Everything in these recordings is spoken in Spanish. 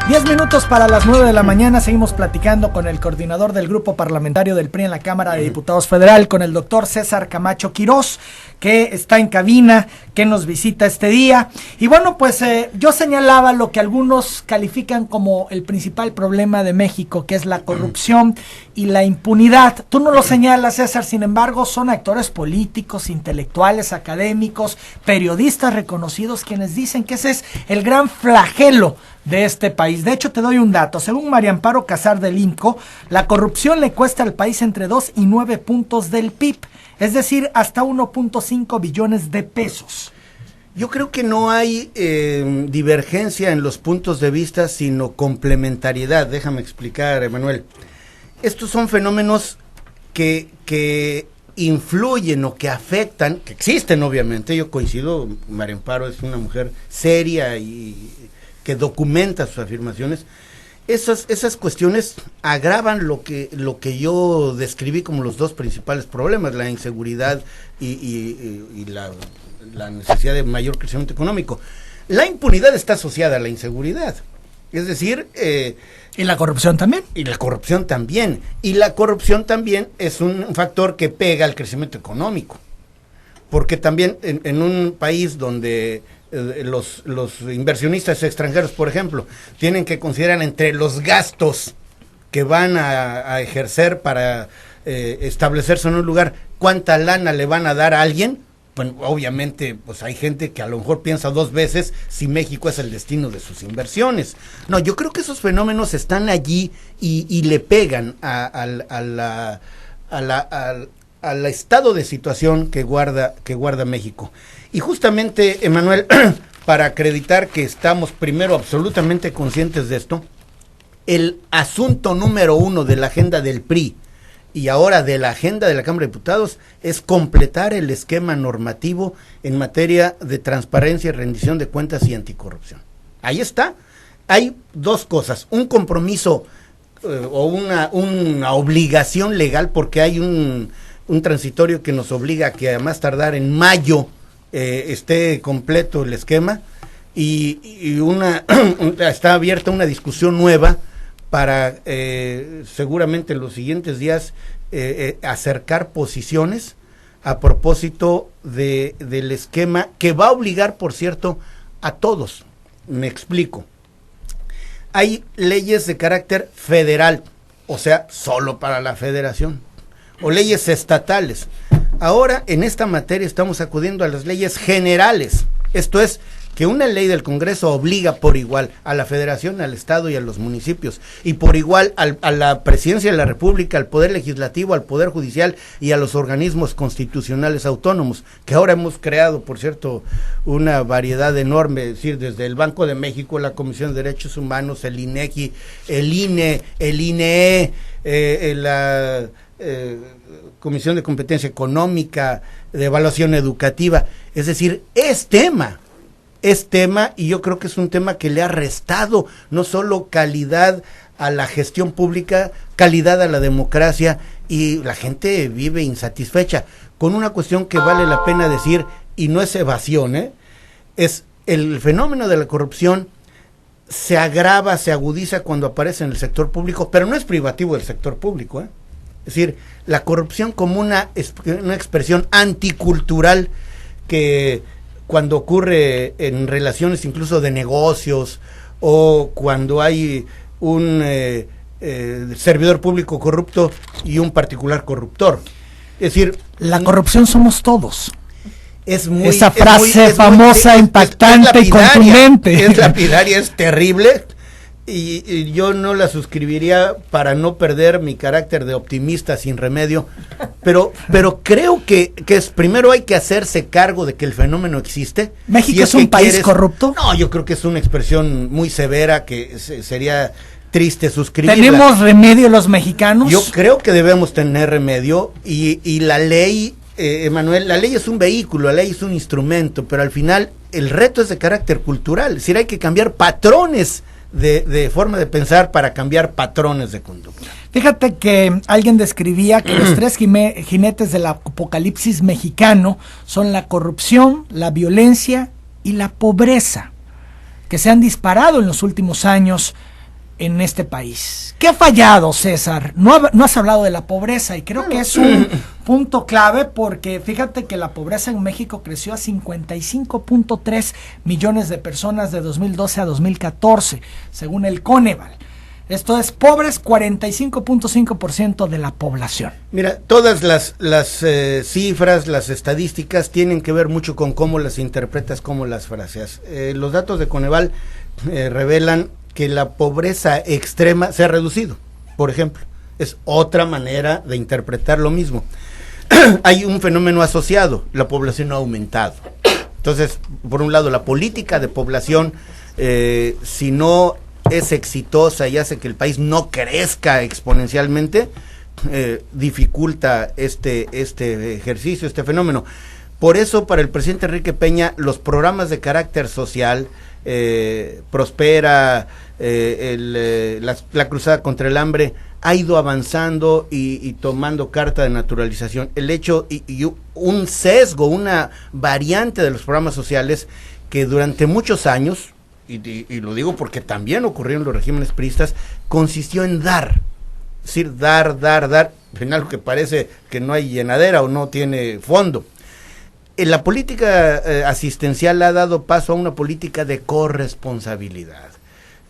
10 minutos para las 9 de la mañana, seguimos platicando con el coordinador del grupo parlamentario del PRI en la Cámara de Diputados Federal, con el doctor César Camacho Quirós, que está en cabina, que nos visita este día. Y bueno, pues yo señalaba lo que algunos califican como el principal problema de México, que es la corrupción y la impunidad. Tú no lo señalas, César, sin embargo, son actores políticos, intelectuales, académicos, periodistas reconocidos quienes dicen que ese es el gran flagelo de este país. De hecho, te doy un dato. Según María Amparo Casar del INCO, la corrupción le cuesta al país entre 2 y 9 puntos del PIB, es decir, hasta 1.5 billones de pesos. Yo creo que no hay divergencia en los puntos de vista, sino complementariedad. Déjame explicar, Emanuel. Estos son fenómenos que influyen o que afectan, que existen obviamente. Yo coincido, María Amparo es una mujer seria y que documenta sus afirmaciones. Esas cuestiones agravan lo que yo describí como los dos principales problemas, la inseguridad y la necesidad de mayor crecimiento económico. La impunidad está asociada a la inseguridad, es decir... ¿Y la corrupción también? Y la corrupción también. Y la corrupción también es un factor que pega al crecimiento económico, porque también en un país donde... los inversionistas extranjeros, por ejemplo, tienen que considerar entre los gastos que van a ejercer para establecerse en un lugar, cuánta lana le van a dar a alguien. Bueno, obviamente, pues hay gente que a lo mejor piensa dos veces si México es el destino de sus inversiones. No, yo creo que esos fenómenos están allí y le pegan al estado de situación que guarda México. Y justamente, Emanuel, para acreditar que estamos primero absolutamente conscientes de esto, el asunto número 1 de la agenda del PRI y ahora de la agenda de la Cámara de Diputados es completar el esquema normativo en materia de transparencia y rendición de cuentas y anticorrupción. Ahí está. Hay dos cosas, un compromiso o una obligación legal, porque hay un transitorio que nos obliga a que a más tardar en mayo esté completo el esquema y está abierta una discusión nueva para seguramente en los siguientes días acercar posiciones a propósito del esquema que va a obligar, por cierto, a todos. Me explico. Hay leyes de carácter federal, o sea, solo para la federación, o leyes estatales. Ahora, en esta materia estamos acudiendo a las leyes generales. Esto es, que una ley del Congreso obliga por igual a la Federación, al Estado y a los municipios, y por igual a la Presidencia de la República, al Poder Legislativo, al Poder Judicial y a los organismos constitucionales autónomos, que ahora hemos creado, por cierto, una variedad enorme, es decir, desde el Banco de México, la Comisión de Derechos Humanos, el INEGI, el INE, el INEE, la... Comisión de Competencia Económica, de Evaluación Educativa. Es decir, es tema, y yo creo que es un tema que le ha restado no solo calidad a la gestión pública, calidad a la democracia, y la gente vive insatisfecha con una cuestión que vale la pena decir, y no es evasión, es el fenómeno de la corrupción. Se agrava, se agudiza cuando aparece en el sector público, pero no es privativo del sector público, Es decir, la corrupción como una expresión anticultural que cuando ocurre en relaciones incluso de negocios o cuando hay un servidor público corrupto y un particular corruptor. Es decir, la corrupción somos todos. Esa frase famosa, impactante y contundente. Es lapidaria, es terrible. Y yo no la suscribiría para no perder mi carácter de optimista sin remedio, pero creo que primero hay que hacerse cargo de que el fenómeno existe. ¿México es un país corrupto? No, yo creo que es una expresión muy severa que sería triste suscribirla. ¿Tenemos remedio los mexicanos? Yo creo que debemos tener remedio y la ley, Emanuel, la ley es un vehículo, la ley es un instrumento, pero al final el reto es de carácter cultural, es decir, hay que cambiar patrones de forma de pensar para cambiar patrones de conducta. Fíjate que alguien describía que los tres jinetes del apocalipsis mexicano son la corrupción, la violencia y la pobreza, que se han disparado en los últimos años en este país. ¿Qué ha fallado, César? No has hablado de la pobreza y creo que es un punto clave porque fíjate que la pobreza en México creció a 55.3 millones de personas de 2012 a 2014, según el Coneval. Esto es pobres 45.5% de la población. Mira, todas las cifras, las estadísticas tienen que ver mucho con cómo las interpretas, cómo las fraseas. Los datos de Coneval revelan que la pobreza extrema se ha reducido, por ejemplo. Es otra manera de interpretar lo mismo. Hay un fenómeno asociado, la población ha aumentado. Entonces, por un lado, la política de población, si no es exitosa y hace que el país no crezca exponencialmente, dificulta este ejercicio, este fenómeno. Por eso, para el presidente Enrique Peña, los programas de carácter social, Prospera, la cruzada contra el hambre, ha ido avanzando y tomando carta de naturalización. El hecho y un sesgo, una variante de los programas sociales que durante muchos años, y lo digo porque también ocurrió en los regímenes priistas, consistió en dar. Es decir, dar, en algo que parece que no hay llenadera o no tiene fondo. La política asistencial ha dado paso a una política de corresponsabilidad.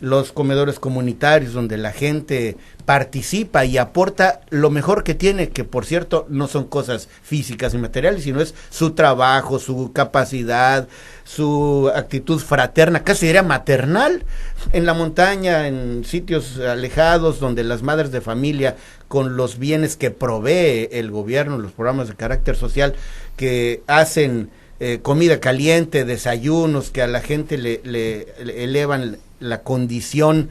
Los comedores comunitarios donde la gente participa y aporta lo mejor que tiene, que por cierto no son cosas físicas y materiales, sino es su trabajo, su capacidad, su actitud fraterna, casi diría maternal, en la montaña, en sitios alejados donde las madres de familia, con los bienes que provee el gobierno, los programas de carácter social, que hacen comida caliente, desayunos, que a la gente le elevan la condición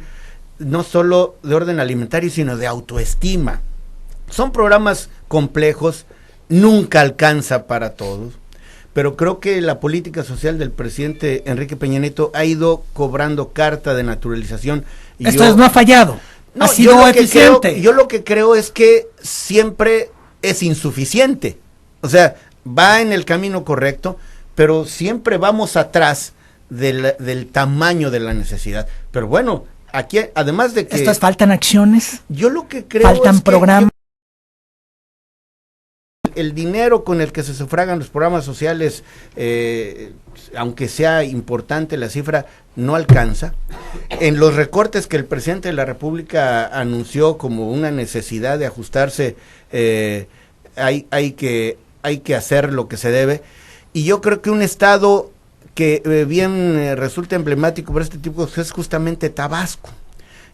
no solo de orden alimentario, sino de autoestima. Son programas complejos, nunca alcanza para todos, pero creo que la política social del presidente Enrique Peña Nieto ha ido cobrando carta de naturalización. Esto no ha fallado, no, ha sido eficiente. Yo lo que creo es que siempre es insuficiente, o sea, va en el camino correcto, pero siempre vamos atrás del tamaño de la necesidad. Pero bueno, aquí además de que faltan acciones, yo lo que creo faltan es programas. El dinero con el que se sufragan los programas sociales, aunque sea importante la cifra, no alcanza. En los recortes que el presidente de la República anunció como una necesidad de ajustarse, hay que hacer lo que se debe. Y yo creo que un estado que bien resulta emblemático para este tipo de cosas es justamente Tabasco.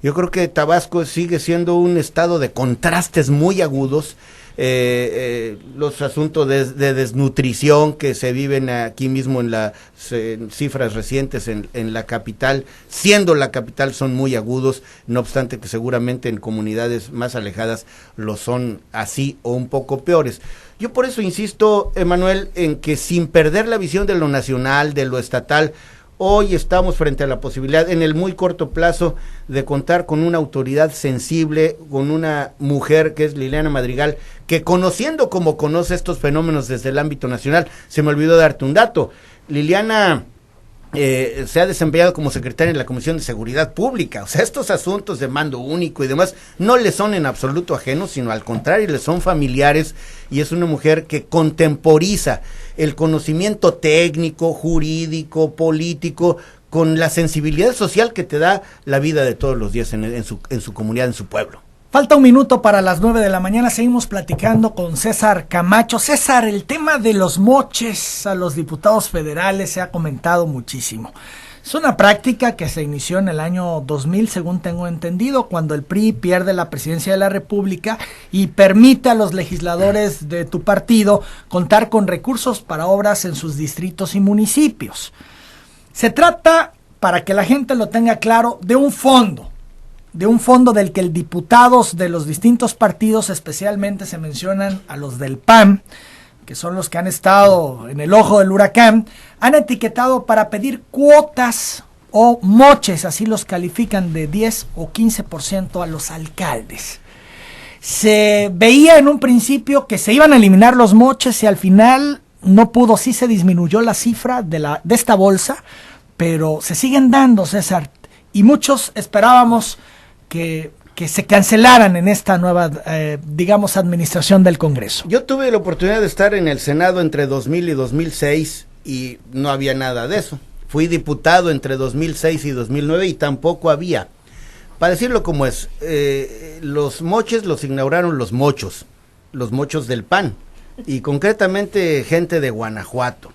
Yo creo que Tabasco sigue siendo un estado de contrastes muy agudos. Los asuntos de desnutrición que se viven aquí mismo en las cifras recientes en la capital, siendo la capital, son muy agudos, no obstante que seguramente en comunidades más alejadas lo son así o un poco peores. Yo por eso insisto, Emanuel, en que sin perder la visión de lo nacional, de lo estatal, hoy estamos frente a la posibilidad, en el muy corto plazo, de contar con una autoridad sensible, con una mujer que es Liliana Madrigal, que conociendo como conoce estos fenómenos desde el ámbito nacional, se me olvidó darte un dato. Liliana se ha desempeñado como secretaria en la Comisión de Seguridad Pública. O sea, estos asuntos de mando único y demás no le son en absoluto ajenos, sino al contrario, le son familiares, y es una mujer que contemporiza el conocimiento técnico, jurídico, político, con la sensibilidad social que te da la vida de todos los días en su comunidad, en su pueblo. Falta un minuto para las 9 de la mañana, seguimos platicando con César Camacho. César, el tema de los moches a los diputados federales se ha comentado muchísimo. Es una práctica que se inició en el año 2000, según tengo entendido, cuando el PRI pierde la presidencia de la República y permite a los legisladores de tu partido contar con recursos para obras en sus distritos y municipios. Se trata, para que la gente lo tenga claro, de un fondo del que diputados de los distintos partidos, especialmente se mencionan a los del PAN, que son los que han estado en el ojo del huracán, han etiquetado para pedir cuotas o moches, así los califican, de 10 o 15% a los alcaldes. Se veía en un principio que se iban a eliminar los moches y al final no pudo, sí se disminuyó la cifra de esta bolsa, pero se siguen dando, César, y muchos esperábamos que se cancelaran en esta nueva, digamos, administración del Congreso. Yo tuve la oportunidad de estar en el Senado entre 2000 y 2006 y no había nada de eso. Fui diputado entre 2006 y 2009 y tampoco había. Para decirlo como es, los moches los inauguraron los mochos del PAN, y concretamente gente de Guanajuato.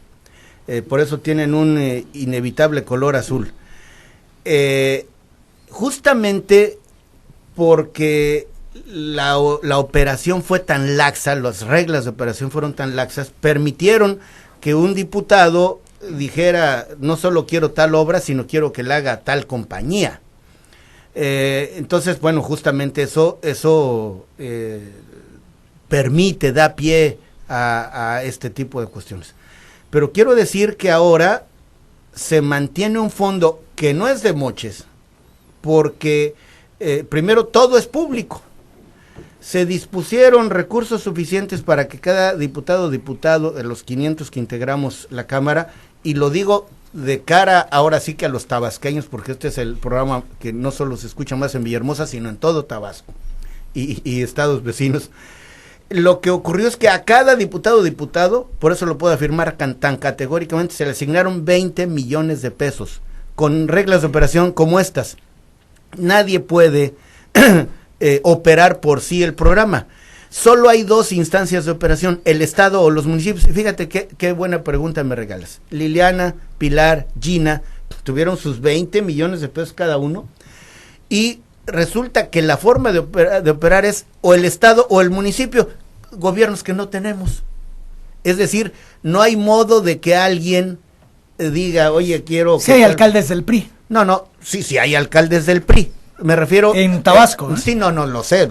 Por eso tienen un inevitable color azul. Justamente porque la operación fue tan laxa, las reglas de operación fueron tan laxas, permitieron que un diputado dijera, no solo quiero tal obra, sino quiero que la haga tal compañía. Entonces, bueno, justamente eso permite, da pie a este tipo de cuestiones. Pero quiero decir que ahora se mantiene un fondo que no es de moches, porque primero todo es público. Se dispusieron recursos suficientes para que cada diputado de los 500 que integramos la Cámara, y lo digo de cara ahora sí que a los tabasqueños, porque este es el programa que no solo se escucha más en Villahermosa, sino en todo Tabasco y estados vecinos. Lo que ocurrió es que a cada diputado, por eso lo puedo afirmar tan categóricamente, se le asignaron 20 millones de pesos, con reglas de operación como estas. Nadie puede operar por sí el programa. Solo hay dos instancias de operación, el Estado o los municipios. Fíjate qué buena pregunta me regalas. Liliana, Pilar, Gina, tuvieron sus 20 millones de pesos cada uno, y resulta que la forma de operar es o el Estado o el municipio, gobiernos que no tenemos. Es decir, no hay modo de que alguien diga, oye, quiero... Sí hay alcaldes del PRI. No, sí hay alcaldes del PRI. Me refiero... En Tabasco. Sí, no lo sé.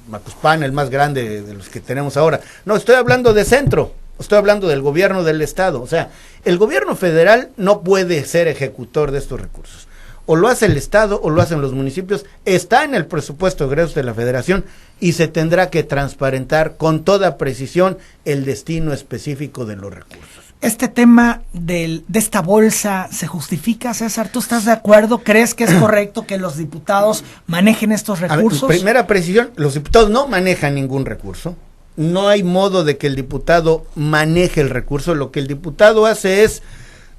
Macuspana, el más grande de los que tenemos ahora. No, estoy hablando de centro. Estoy hablando del gobierno del Estado. O sea, el gobierno federal no puede ser ejecutor de estos recursos. O lo hace el Estado o lo hacen los municipios. Está en el presupuesto egreso de la Federación y se tendrá que transparentar con toda precisión el destino específico de los recursos. ¿Este tema de esta bolsa se justifica, César? ¿Tú estás de acuerdo? ¿Crees que es correcto que los diputados manejen estos recursos? Primera precisión, los diputados no manejan ningún recurso. No hay modo de que el diputado maneje el recurso. Lo que el diputado hace es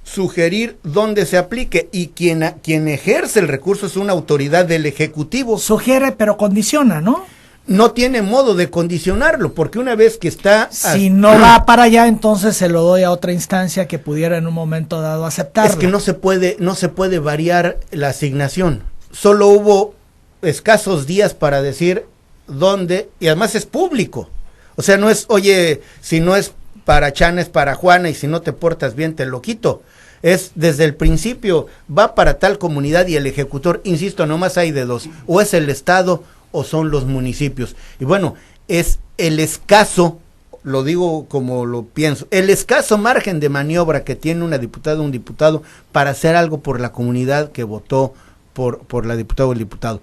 sugerir dónde se aplique, y quien ejerce el recurso es una autoridad del Ejecutivo. Sugiere, pero condiciona, ¿no? No tiene modo de condicionarlo, porque una vez que está... Si no va para allá, entonces se lo doy a otra instancia que pudiera en un momento dado aceptarlo. Es que no se puede variar la asignación. Solo hubo escasos días para decir dónde, y además es público. O sea, no es, oye, si no es para Chana, es para Juana, y si no te portas bien te lo quito. Es desde el principio, va para tal comunidad, y el ejecutor, insisto, nomás hay de dos, o es el Estado o son los municipios. Y bueno, es el escaso, lo digo como lo pienso, el escaso margen de maniobra que tiene una diputada o un diputado para hacer algo por la comunidad que votó por la diputada o el diputado.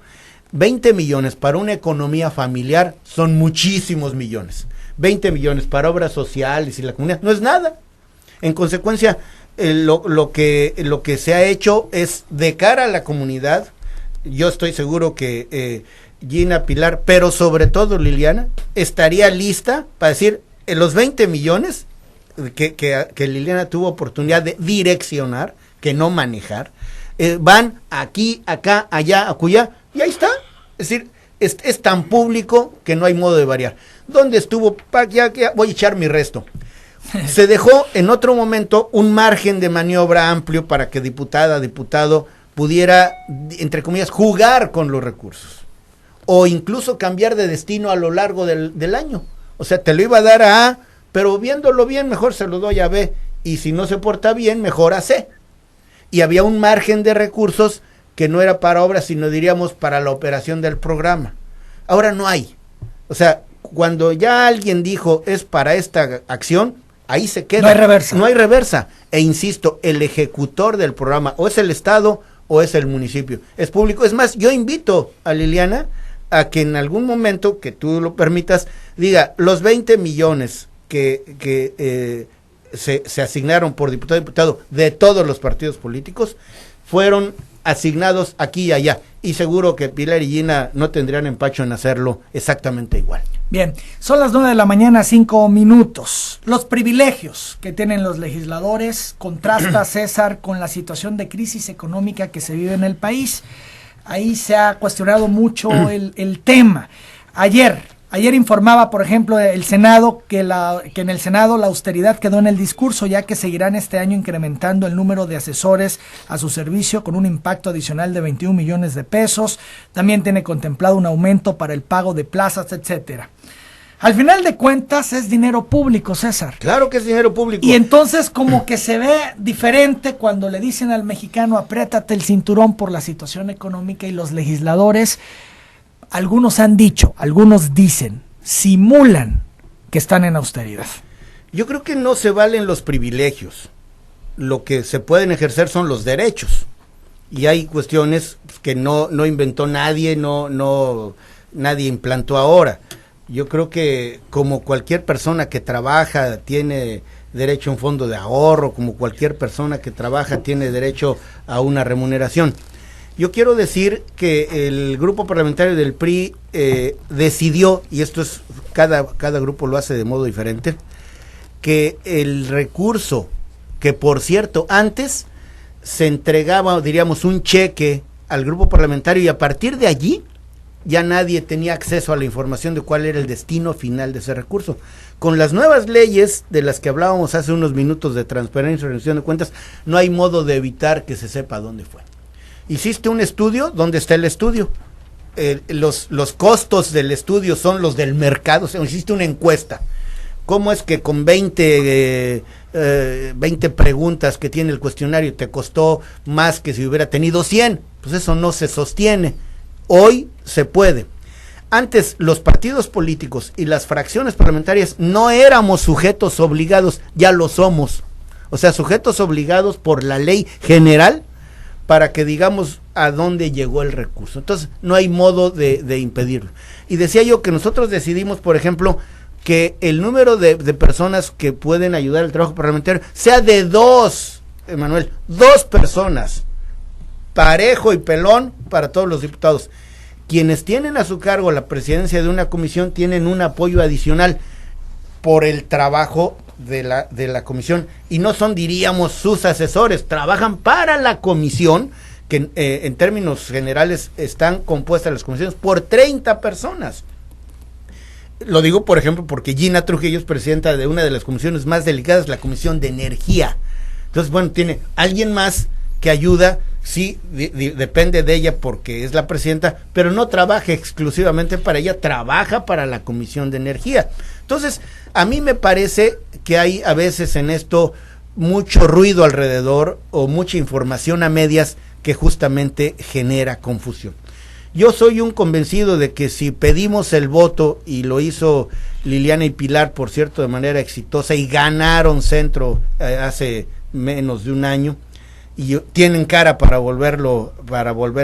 20 millones para una economía familiar son muchísimos millones. 20 millones para obras sociales y la comunidad no es nada. En consecuencia, lo que se ha hecho es de cara a la comunidad. Yo estoy seguro que Gina, Pilar, pero sobre todo Liliana, estaría lista para decir, los 20 millones que Liliana tuvo oportunidad de direccionar, que no manejar, van aquí, acá, allá, acullá, y ahí está. Es decir, es tan público que no hay modo de variar. ¿Dónde estuvo? Ya voy a echar mi resto. Se dejó en otro momento un margen de maniobra amplio para que diputado pudiera, entre comillas, jugar con los recursos, o incluso cambiar de destino a lo largo del año. O sea, te lo iba a dar a A, pero viéndolo bien, mejor se lo doy a B, y si no se porta bien, mejor a C. Y había un margen de recursos que no era para obras, sino diríamos para la operación del programa. Ahora no hay. O sea, cuando ya alguien dijo es para esta acción, ahí se queda. No hay reversa. No hay reversa. E insisto, el ejecutor del programa o es el Estado o es el municipio. Es público. Es más, yo invito a Liliana a que en algún momento, que tú lo permitas, diga, los 20 millones que se asignaron por diputado de todos los partidos políticos fueron asignados aquí y allá. Y seguro que Pilar y Gina no tendrían empacho en hacerlo exactamente igual. Bien, son las 9 de la mañana, 5 minutos. Los privilegios que tienen los legisladores contrasta, César, con la situación de crisis económica que se vive en el país. Ahí se ha cuestionado mucho el tema. Ayer informaba, por ejemplo, el Senado que en el Senado la austeridad quedó en el discurso, ya que seguirán este año incrementando el número de asesores a su servicio con un impacto adicional de 21 millones de pesos. También tiene contemplado un aumento para el pago de plazas, etcétera. Al final de cuentas es dinero público, César. Claro que es dinero público. Y entonces como que se ve diferente cuando le dicen al mexicano apriétate el cinturón por la situación económica, y los legisladores, algunos han dicho, algunos dicen, simulan que están en austeridad. Yo creo que no se valen los privilegios. Lo que se pueden ejercer son los derechos. Y hay cuestiones que no inventó nadie, nadie implantó ahora. Yo creo que como cualquier persona que trabaja tiene derecho a un fondo de ahorro, como cualquier persona que trabaja tiene derecho a una remuneración. Yo quiero decir que el grupo parlamentario del PRI decidió, y esto es, cada grupo lo hace de modo diferente, que el recurso, que por cierto antes se entregaba, diríamos, un cheque al grupo parlamentario, y a partir de allí ya nadie tenía acceso a la información de cuál era el destino final de ese recurso. Con las nuevas leyes de las que hablábamos hace unos minutos de transparencia y rendición de cuentas, no hay modo de evitar que se sepa dónde fue. Hiciste un estudio, ¿dónde está el estudio? Los costos del estudio son los del mercado. O sea, hiciste una encuesta. ¿Cómo es que con 20 preguntas que tiene el cuestionario te costó más que si hubiera tenido 100? Pues eso no se sostiene. Hoy se puede. Antes los partidos políticos y las fracciones parlamentarias no éramos sujetos obligados, ya lo somos. O sea, sujetos obligados por la ley general para que digamos a dónde llegó el recurso. Entonces, no hay modo de impedirlo. Y decía yo que nosotros decidimos, por ejemplo, que el número de personas que pueden ayudar al trabajo parlamentario sea de 2, Emanuel, 2 personas, parejo y pelón para todos los diputados. Quienes tienen a su cargo la presidencia de una comisión tienen un apoyo adicional por el trabajo de la comisión, y no son, diríamos, sus asesores, trabajan para la comisión, que en términos generales están compuestas las comisiones por 30 personas. Lo digo, por ejemplo, porque Gina Trujillo es presidenta de una de las comisiones más delicadas, la Comisión de Energía. Entonces, bueno, tiene alguien más que ayuda, sí, depende de ella porque es la presidenta, pero no trabaja exclusivamente para ella, trabaja para la Comisión de Energía. Entonces, a mí me parece que hay a veces en esto mucho ruido alrededor o mucha información a medias que justamente genera confusión. Yo soy un convencido de que si pedimos el voto, y lo hizo Liliana y Pilar, por cierto, de manera exitosa, y ganaron Centro hace menos de un año, y tienen cara para volver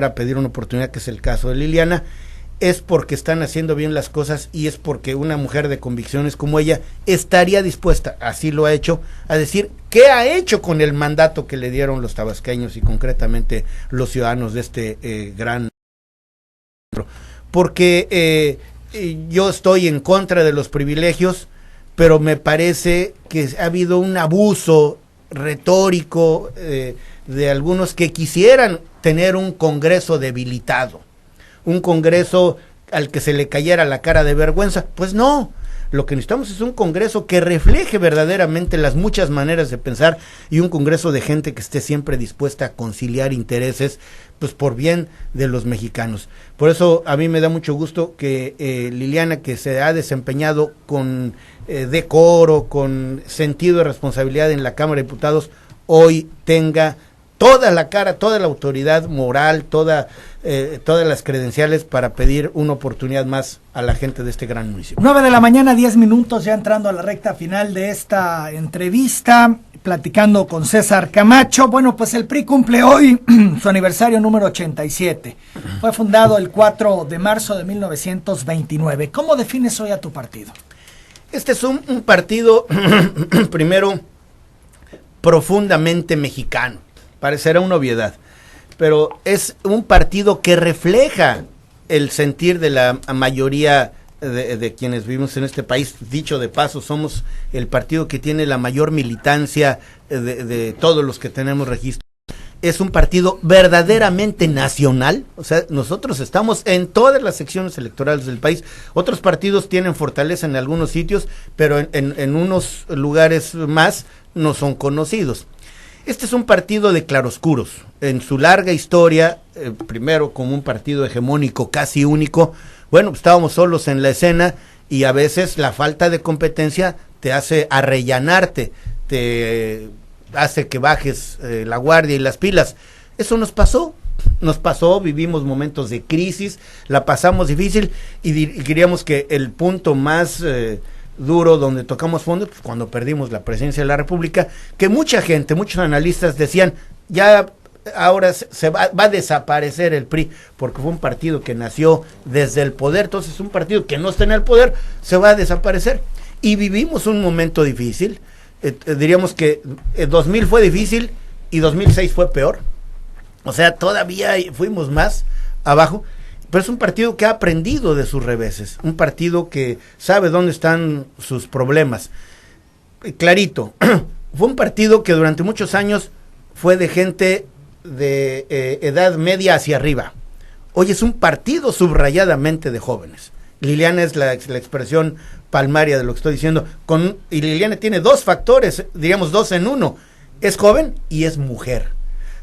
a pedir una oportunidad, que es el caso de Liliana, es porque están haciendo bien las cosas, y es porque una mujer de convicciones como ella estaría dispuesta, así lo ha hecho, a decir qué ha hecho con el mandato que le dieron los tabasqueños y concretamente los ciudadanos de este gran... Porque yo estoy en contra de los privilegios, pero me parece que ha habido un abuso retórico de algunos que quisieran tener un Congreso debilitado, un Congreso al que se le cayera la cara de vergüenza. Pues no, lo que necesitamos es un Congreso que refleje verdaderamente las muchas maneras de pensar, y un Congreso de gente que esté siempre dispuesta a conciliar intereses, pues por bien de los mexicanos. Por eso a mí me da mucho gusto que Liliana, que se ha desempeñado con decoro, con sentido de responsabilidad en la Cámara de Diputados, hoy tenga toda la cara, toda la autoridad moral, todas las credenciales para pedir una oportunidad más a la gente de este gran municipio. 9 de la mañana, 10 minutos, ya entrando a la recta final de esta entrevista, platicando con César Camacho. Bueno, pues el PRI cumple hoy su aniversario número 87. Fue fundado el 4 de marzo de 1929. ¿Cómo defines hoy a tu partido? Este es un partido, primero, profundamente mexicano. Parecerá una obviedad, pero es un partido que refleja el sentir de la mayoría de quienes vivimos en este país. Dicho de paso, somos el partido que tiene la mayor militancia de todos los que tenemos registro. Es un partido verdaderamente nacional, o sea, nosotros estamos en todas las secciones electorales del país. Otros partidos tienen fortaleza en algunos sitios, pero en unos lugares más no son conocidos. Este es un partido de claroscuros. En su larga historia, primero como un partido hegemónico casi único, bueno, estábamos solos en la escena y a veces la falta de competencia te hace arrellanarte, te hace que bajes la guardia y las pilas. Eso nos pasó, vivimos momentos de crisis, la pasamos difícil y diríamos que el punto más duro donde tocamos fondo, pues cuando perdimos la presidencia de la República, que mucha gente, muchos analistas decían, ya ahora se va a desaparecer el PRI, porque fue un partido que nació desde el poder, entonces un partido que no está en el poder, se va a desaparecer. Y vivimos un momento difícil, diríamos que 2000 fue difícil y 2006 fue peor, o sea, todavía fuimos más abajo, pero es un partido que ha aprendido de sus reveses, un partido que sabe dónde están sus problemas. Clarito, fue un partido que durante muchos años fue de gente de edad media hacia arriba. Hoy es un partido subrayadamente de jóvenes. Liliana es la expresión palmaria de lo que estoy diciendo, y Liliana tiene dos factores, diríamos dos en uno, es joven y es mujer.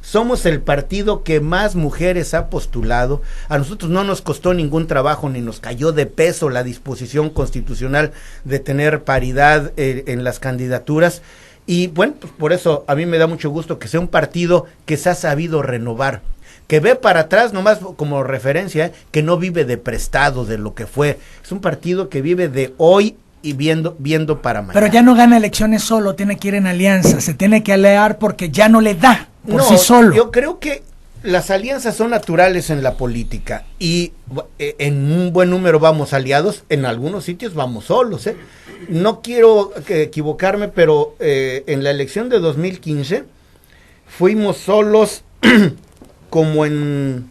Somos el partido que más mujeres ha postulado. A nosotros no nos costó ningún trabajo ni nos cayó de peso la disposición constitucional de tener paridad en las candidaturas. Y bueno, pues por eso a mí me da mucho gusto que sea un partido que se ha sabido renovar, que ve para atrás nomás como referencia, que no vive de prestado de lo que fue. Es un partido que vive de hoy y viendo para mañana. Pero ya no gana elecciones solo, tiene que ir en alianza, se tiene que aliar porque ya no le da por sí solo. Yo creo que las alianzas son naturales en la política y en un buen número vamos aliados, en algunos sitios vamos solos, ¿eh? No quiero equivocarme, pero en la elección de 2015 fuimos solos como en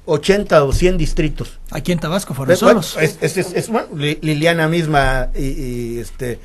80 o 100 distritos. Aquí en Tabasco fueron solos. Bueno, Liliana misma y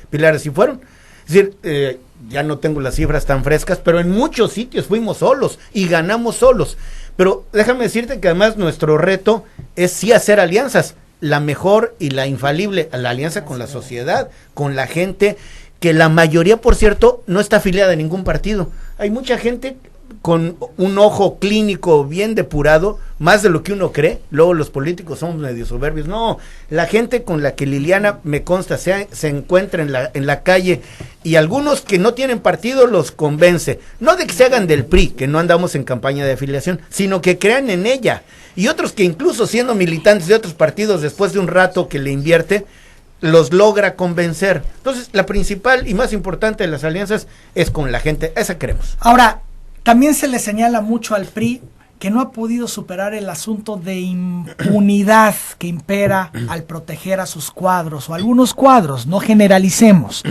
Pilar así fueron. Es decir, ya no tengo las cifras tan frescas, pero en muchos sitios fuimos solos y ganamos solos. Pero déjame decirte que además nuestro reto es sí hacer alianzas. La mejor y la infalible, la alianza con la sociedad, con la gente, que la mayoría, por cierto, no está afiliada a ningún partido. Hay mucha gente con un ojo clínico bien depurado, más de lo que uno cree. Luego los políticos somos medio soberbios. No, la gente con la que Liliana, me consta, se encuentra en la calle, y algunos que no tienen partido los convence, no de que se hagan del PRI, que no andamos en campaña de afiliación, sino que crean en ella, y otros que incluso siendo militantes de otros partidos, después de un rato que le invierte, los logra convencer. Entonces, la principal y más importante de las alianzas es con la gente, esa queremos. Ahora, también se le señala mucho al PRI que no ha podido superar el asunto de impunidad que impera al proteger a sus cuadros, o algunos cuadros, no generalicemos.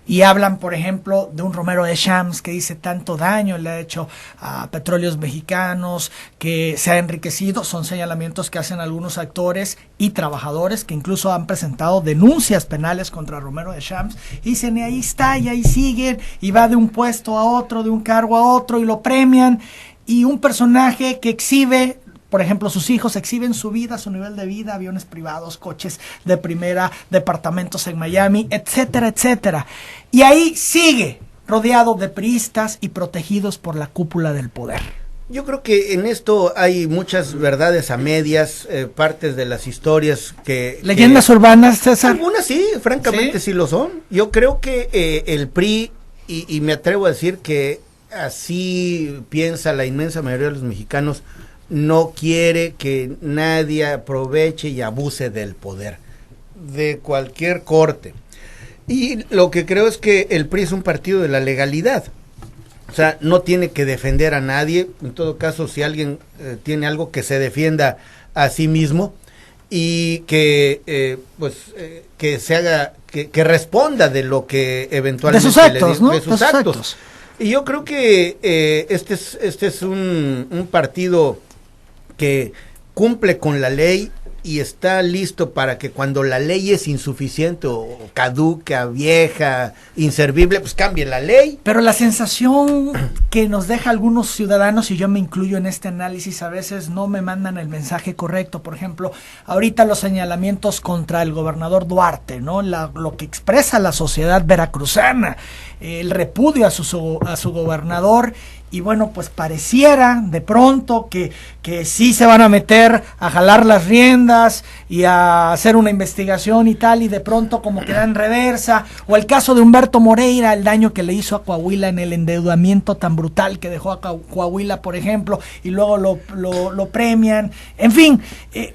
Y hablan, por ejemplo, de un Romero de Champs que dice tanto daño le ha hecho a Petróleos Mexicanos, que se ha enriquecido. Son señalamientos que hacen algunos actores y trabajadores que incluso han presentado denuncias penales contra Romero de Champs. Y dicen, y ahí está, y ahí siguen, y va de un puesto a otro, de un cargo a otro, y lo premian. Y un personaje que exhibe, por ejemplo, sus hijos exhiben su vida, su nivel de vida, aviones privados, coches de primera, departamentos en Miami, etcétera, etcétera. Y ahí sigue, rodeado de priistas y protegidos por la cúpula del poder. Yo creo que en esto hay muchas verdades a medias, partes de las historias que... ¿Leyendas urbanas, César? Algunas sí, francamente sí lo son. Yo creo que el PRI, y me atrevo a decir que así piensa la inmensa mayoría de los mexicanos, no quiere que nadie aproveche y abuse del poder, de cualquier corte. Y lo que creo es que el PRI es un partido de la legalidad. O sea, no tiene que defender a nadie. En todo caso, si alguien tiene algo, que se defienda a sí mismo y que que se haga, que responda de lo que eventualmente de sus actos, le diga, ¿no? de sus actos. Y yo creo que este es un partido que cumple con la ley y está listo para que cuando la ley es insuficiente o caduca, vieja, inservible, pues cambie la ley. Pero la sensación que nos deja algunos ciudadanos, y yo me incluyo en este análisis, a veces no me mandan el mensaje correcto. Por ejemplo, ahorita los señalamientos contra el gobernador Duarte, ¿no? Lo que expresa la sociedad veracruzana, el repudio a su gobernador. Y bueno, pues pareciera de pronto que sí se van a meter a jalar las riendas y a hacer una investigación y tal, y de pronto como que da en reversa. O el caso de Humberto Moreira, el daño que le hizo a Coahuila en el endeudamiento tan brutal que dejó a Coahuila, por ejemplo, y luego lo premian. En fin,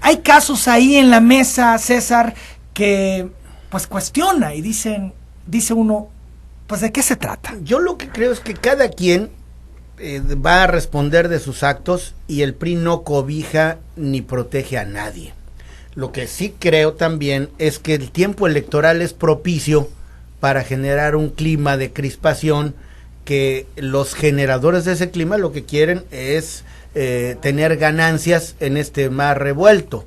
hay casos ahí en la mesa, César, que pues cuestiona y dice uno, pues ¿de qué se trata? Yo lo que creo es que cada quien va a responder de sus actos y el PRI no cobija ni protege a nadie. Lo que sí creo también es que el tiempo electoral es propicio para generar un clima de crispación, que los generadores de ese clima lo que quieren es tener ganancias en este mar revuelto.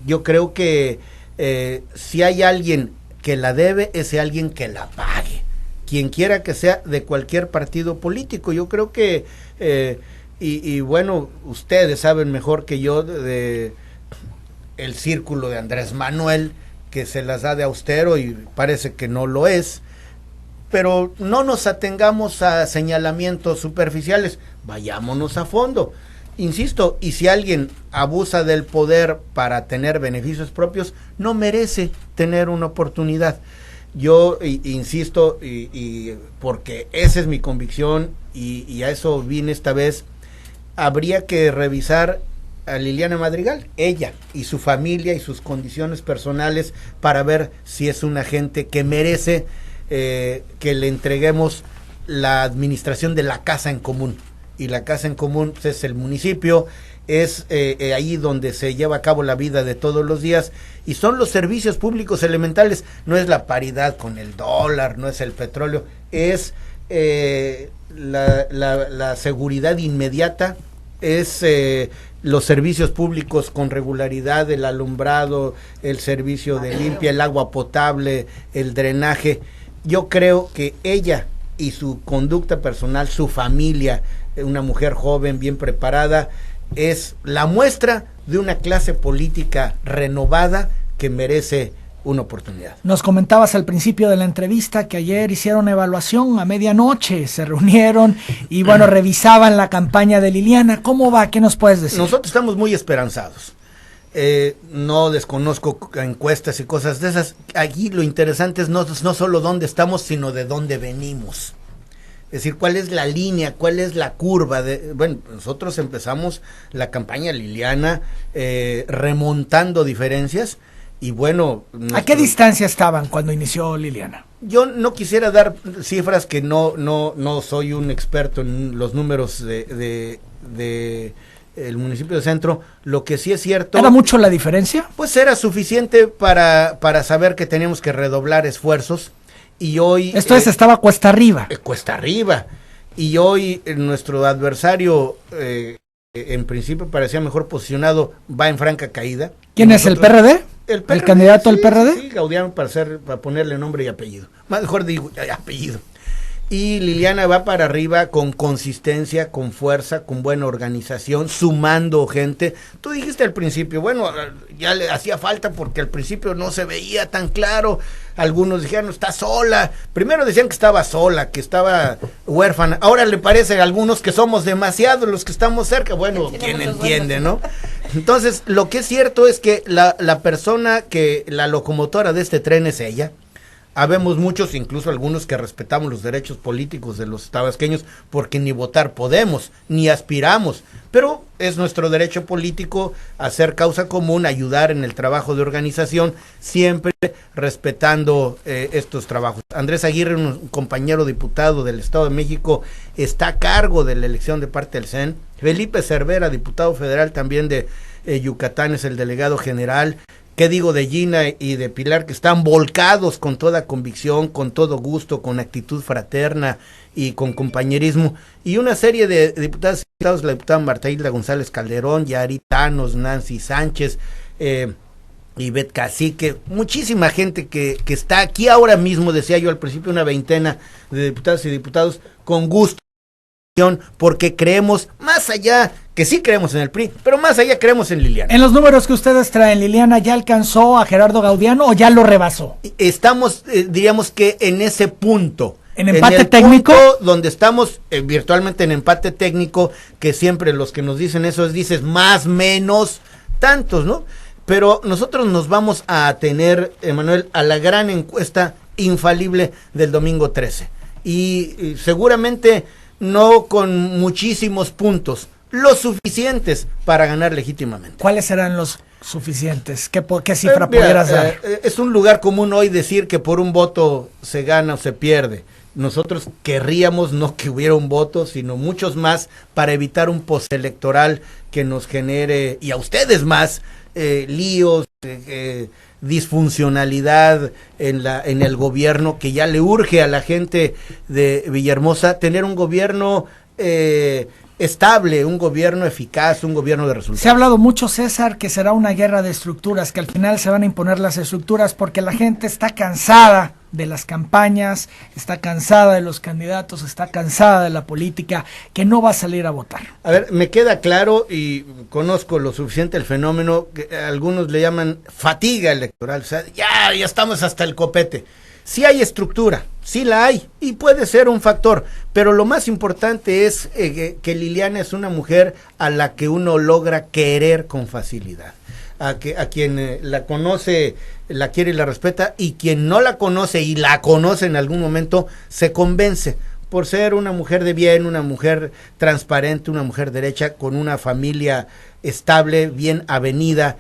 Yo creo que si hay alguien que la debe, es alguien que la pague, quien quiera que sea, de cualquier partido político. Yo creo que, y bueno, ustedes saben mejor que yo de el círculo de Andrés Manuel, que se las da de austero y parece que no lo es, pero no nos atengamos a señalamientos superficiales, vayámonos a fondo. Insisto, y si alguien abusa del poder para tener beneficios propios, no merece tener una oportunidad. Yo insisto, y porque esa es mi convicción, y a eso vine esta vez, habría que revisar a Liliana Madrigal, ella y su familia y sus condiciones personales, para ver si es una gente que merece que le entreguemos la administración de la casa en común. Y la casa en común pues, es el municipio, es ahí donde se lleva a cabo la vida de todos los días, y son los servicios públicos elementales. No es la paridad con el dólar, no es el petróleo, es la seguridad inmediata, es los servicios públicos con regularidad, el alumbrado, el servicio de limpia, el agua potable, el drenaje. Yo creo que ella y su conducta personal, su familia, una mujer joven, bien preparada, es la muestra de una clase política renovada que merece una oportunidad. Nos comentabas al principio de la entrevista que ayer hicieron evaluación a medianoche, se reunieron y bueno, revisaban la campaña de Liliana. ¿Cómo va? ¿Qué nos puedes decir? Nosotros estamos muy esperanzados. No desconozco encuestas y cosas de esas. Aquí lo interesante es no solo dónde estamos, sino de dónde venimos. Es decir, cuál es la línea, cuál es la curva. Bueno, nosotros empezamos la campaña Liliana remontando diferencias y bueno... ¿A qué distancia estaban cuando inició Liliana? Yo no quisiera dar cifras, que no soy un experto en los números de el municipio de Centro. Lo que sí es cierto... ¿Era mucho la diferencia? Pues era suficiente para saber que teníamos que redoblar esfuerzos. Y hoy... Esto estaba cuesta arriba. Cuesta arriba. Y hoy nuestro adversario, en principio parecía mejor posicionado, va en franca caída. ¿Quién es el PRD? ¿El candidato al PRD? Sí, Gaudián, para ponerle nombre y apellido. Mejor digo, apellido. Y Liliana va para arriba con consistencia, con fuerza, con buena organización, sumando gente. Tú dijiste al principio, bueno, ya le hacía falta porque al principio no se veía tan claro. Algunos dijeron, está sola. Primero decían que estaba sola, que estaba huérfana. Ahora le parece a algunos que somos demasiados los que estamos cerca. Bueno, ¿quién entiende, no? Entonces, lo que es cierto es que la persona la locomotora de este tren es ella. Habemos muchos, incluso algunos, que respetamos los derechos políticos de los tabasqueños porque ni votar podemos, ni aspiramos, pero es nuestro derecho político hacer causa común, ayudar en el trabajo de organización, siempre respetando estos trabajos. Andrés Aguirre, un compañero diputado del Estado de México, está a cargo de la elección de parte del CEN. Felipe Cervera, diputado federal también de Yucatán, es el delegado general. ¿Qué digo de Gina y de Pilar, que están volcados con toda convicción, con todo gusto, con actitud fraterna y con compañerismo? Y una serie de diputadas y diputados, la diputada Marta Hilda González Calderón, Yarit Tanos, Nancy Sánchez, Ivette Cacique, muchísima gente que está aquí ahora mismo, decía yo al principio, una veintena de diputadas y diputados con gusto, porque creemos más allá, que sí creemos en el PRI, pero más allá creemos en Liliana. En los números que ustedes traen, ¿Liliana ya alcanzó a Gerardo Gaudiano o ya lo rebasó? Estamos, diríamos que en ese punto. ¿En empate el técnico? Punto donde estamos virtualmente en empate técnico, que siempre los que nos dicen eso es, dices, más, menos, tantos, ¿no? Pero nosotros nos vamos a atener, Emanuel, a la gran encuesta infalible del domingo 13. Y seguramente no con muchísimos puntos, los suficientes para ganar legítimamente. ¿Cuáles serán los suficientes? ¿Qué cifra pudieras dar? Es un lugar común hoy decir que por un voto se gana o se pierde. Nosotros querríamos no que hubiera un voto, sino muchos más para evitar un postelectoral que nos genere, y a ustedes más, líos, disfuncionalidad en el gobierno, que ya le urge a la gente de Villahermosa tener un gobierno estable, un gobierno eficaz, un gobierno de resultados. Se ha hablado mucho, César, que será una guerra de estructuras, que al final se van a imponer las estructuras porque la gente está cansada de las campañas, está cansada de los candidatos, está cansada de la política, que no va a salir a votar. A ver, me queda claro y conozco lo suficiente el fenómeno, que algunos le llaman fatiga electoral, o sea, ya estamos hasta el copete. Sí hay estructura, sí la hay, y puede ser un factor, pero lo más importante es que Liliana es una mujer a la que uno logra querer con facilidad. A quien la conoce, la quiere y la respeta, y quien no la conoce y la conoce en algún momento, se convence por ser una mujer de bien, una mujer transparente, una mujer derecha, con una familia estable, bien avenida,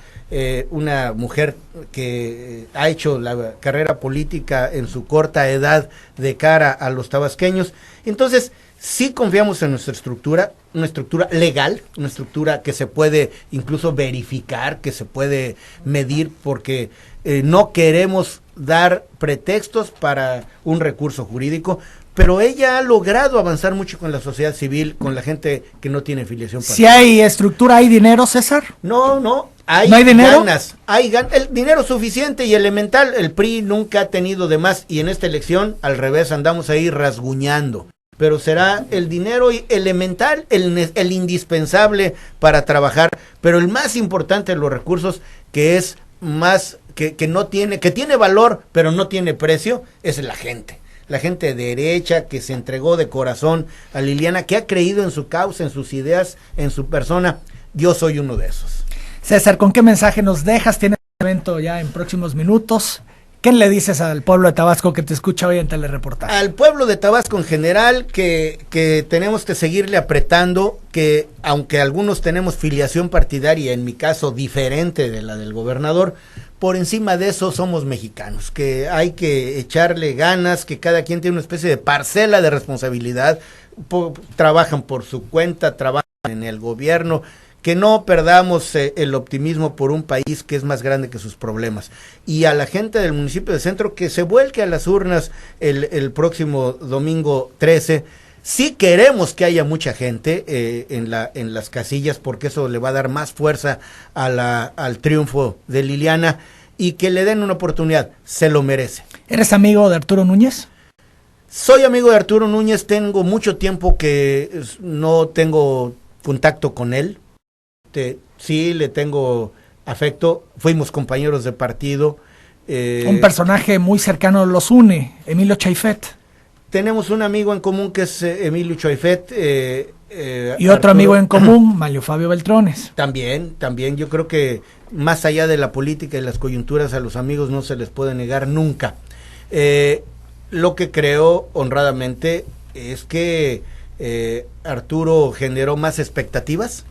una mujer que ha hecho la carrera política en su corta edad de cara a los tabasqueños. Entonces, sí confiamos en nuestra estructura, una estructura legal, una estructura que se puede incluso verificar, que se puede medir, porque no queremos dar pretextos para un recurso jurídico, pero ella ha logrado avanzar mucho con la sociedad civil, con la gente que no tiene filiación partidaria. Si hay estructura, ¿hay dinero, César? No hay dinero. Ganas, el dinero suficiente y elemental. El PRI nunca ha tenido de más, y en esta elección, al revés, andamos ahí rasguñando. Pero será el dinero elemental, el indispensable para trabajar, pero el más importante de los recursos, que es más, que tiene valor, pero no tiene precio, es la gente derecha, que se entregó de corazón a Liliana, que ha creído en su causa, en sus ideas, en su persona. Yo soy uno de esos. César, ¿con qué mensaje nos dejas? Tienes un evento ya en próximos minutos. ¿Qué le dices al pueblo de Tabasco que te escucha hoy en Telereportaje? Al pueblo de Tabasco en general, que tenemos que seguirle apretando, que aunque algunos tenemos filiación partidaria, en mi caso diferente de la del gobernador, por encima de eso somos mexicanos, que hay que echarle ganas, que cada quien tiene una especie de parcela de responsabilidad, trabajan por su cuenta, trabajan en el gobierno, que no perdamos el optimismo por un país que es más grande que sus problemas. Y a la gente del municipio de Centro, que se vuelque a las urnas el próximo domingo 13. Sí queremos que haya mucha gente en las casillas, porque eso le va a dar más fuerza al triunfo de Liliana, y que le den una oportunidad, se lo merece. ¿Eres amigo de Arturo Núñez? Soy amigo de Arturo Núñez, tengo mucho tiempo que no tengo contacto con él. Sí, le tengo afecto, fuimos compañeros de partido. Un personaje muy cercano los une, Emilio Chaifet. Tenemos un amigo en común que es Emilio Chaifet. Y otro amigo en común, Mario Fabio Beltrones. También, yo creo que más allá de la política y las coyunturas, a los amigos no se les puede negar nunca. Lo que creo honradamente es que Arturo generó más expectativas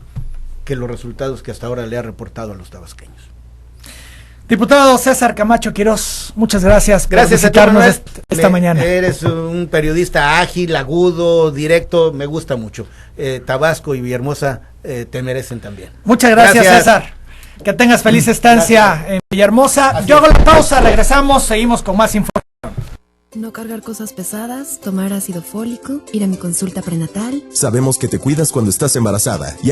que los resultados que hasta ahora le ha reportado a los tabasqueños. Diputado César Camacho Quirós, muchas gracias por visitarnos esta mañana. Eres un periodista ágil, agudo, directo, me gusta mucho. Tabasco y Villahermosa te merecen también. Muchas gracias, César. Que tengas feliz estancia en Villahermosa. Yo hago la pausa, regresamos, seguimos con más información. No cargar cosas pesadas, tomar ácido fólico, ir a mi consulta prenatal. Sabemos que te cuidas cuando estás embarazada y